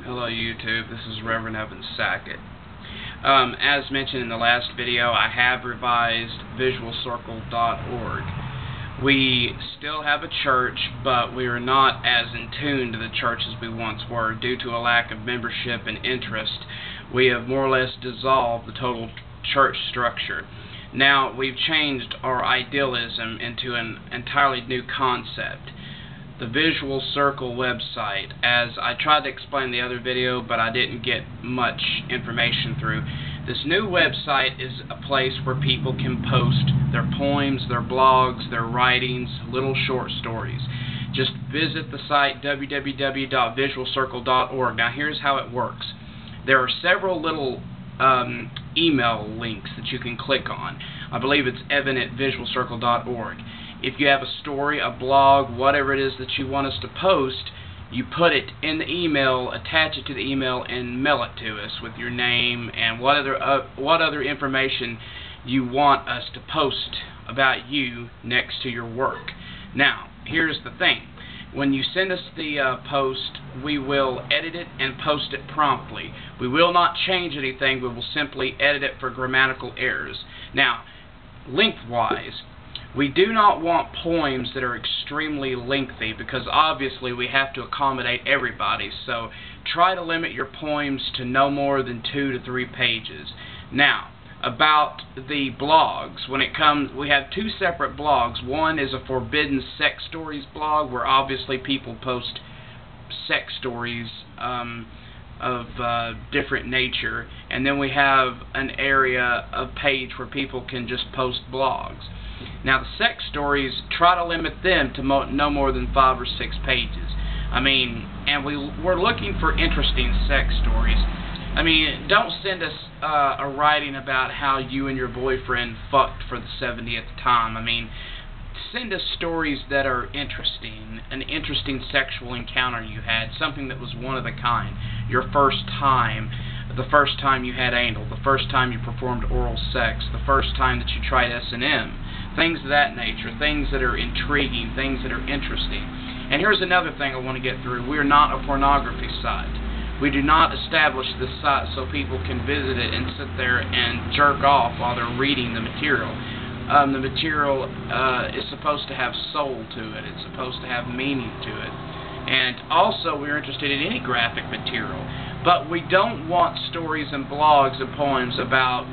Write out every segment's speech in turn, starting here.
Hello YouTube, this is Reverend Evan Sackett. As mentioned in the last video, I have revised visualcircle.org. We still have a church, but we are not as in tune to the church as we once were due to a lack of membership and interest. We have more or less dissolved the total church structure. Now we've changed our idealism into an entirely new concept. The Visual Circle website, as I tried to explain in the other video, but I didn't get much information through. This new website is a place where people can post their poems, their blogs, their writings, little short stories. Just visit the site www.visualcircle.org. Now here's how it works. There are several little email links that you can click on. I believe it's evan@visualcircle.org. If you have a story, a blog, whatever it is that you want us to post, you put it in the email, attach it to the email, and mail it to us with your name and what other information you want us to post about you next to your work. Now, here's the thing. When you send us the post, we will edit it and post it promptly. We will not change anything. We will simply edit it for grammatical errors. Now, lengthwise, we do not want poems that are extremely lengthy because obviously we have to accommodate everybody. So try to limit your poems to no more than 2 to 3 pages. Now, about the blogs, when it comes, we have 2 separate blogs. One is a forbidden sex stories blog where obviously people post sex stories of different nature, and then we have an area of page where people can just post blogs. Now the sex stories, try to limit them to no more than 5 or 6 pages. I mean, and we're looking for interesting sex stories. I mean, don't send us a writing about how you and your boyfriend fucked for the 70th time. I mean, send us stories that are interesting, an interesting sexual encounter you had, something that was one of a kind, your first time, the first time you had anal, the first time you performed oral sex, the first time that you tried S&M, things of that nature, things that are intriguing, things that are interesting. And here's another thing I want to get through. We're not a pornography site. We do not establish this site so people can visit it and sit there and jerk off while they're reading the material. The material is supposed to have soul to it. It's supposed to have meaning to it. And also we're interested in any graphic material. But we don't want stories and blogs and poems about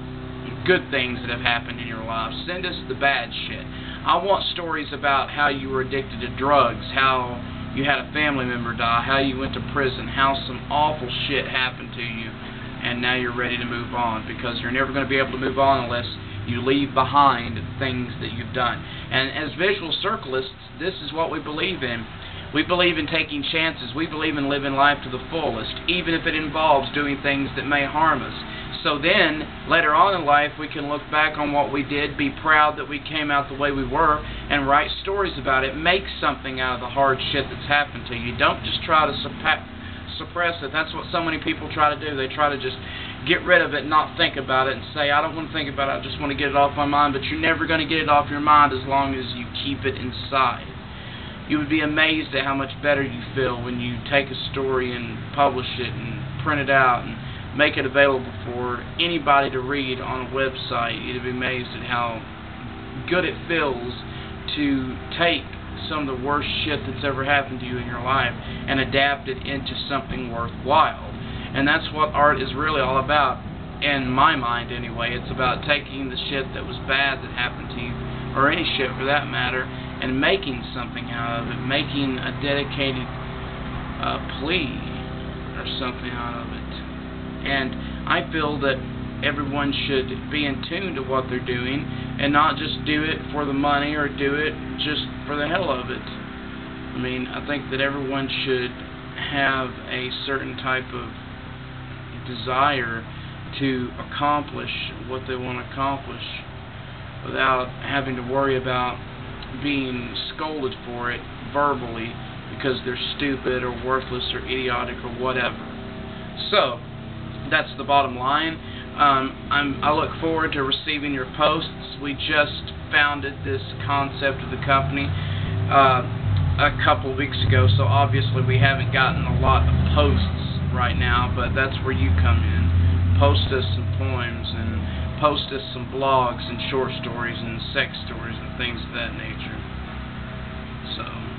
good things that have happened in your life. Send us the bad shit. I want stories about how you were addicted to drugs, how you had a family member die, how you went to prison, how some awful shit happened to you, and now you're ready to move on, because you're never going to be able to move on unless you leave behind things that you've done. And as visual circlists, this is what we believe in. We believe in taking chances. We believe in living life to the fullest, even if it involves doing things that may harm us. So then, later on in life, we can look back on what we did, be proud that we came out the way we were, and write stories about it. Make something out of the hard shit that's happened to you. Don't just try to suppress it. That's what so many people try to do. They try to just get rid of it, not think about it, and say, I don't want to think about it, I just want to get it off my mind. But you're never going to get it off your mind as long as you keep it inside. You would be amazed at how much better you feel when you take a story and publish it and print it out and make it available for anybody to read on a website. You'd be amazed at how good it feels to take some of the worst shit that's ever happened to you in your life and adapt it into something worthwhile. And that's what art is really all about, in my mind anyway. It's about taking the shit that was bad that happened to you, or any shit for that matter, and making something out of it, making a dedicated plea or something out of it. And I feel that everyone should be in tune to what they're doing and not just do it for the money or do it just for the hell of it. I mean, I think that everyone should have a certain type of desire to accomplish what they want to accomplish without having to worry about being scolded for it verbally because they're stupid or worthless or idiotic or whatever. So, that's the bottom line. I look forward to receiving your posts. We just founded this concept of the company. a couple of weeks ago, so obviously we haven't gotten a lot of posts right now, but that's where you come in. Post us some poems and post us some blogs and short stories and sex stories and things of that nature. So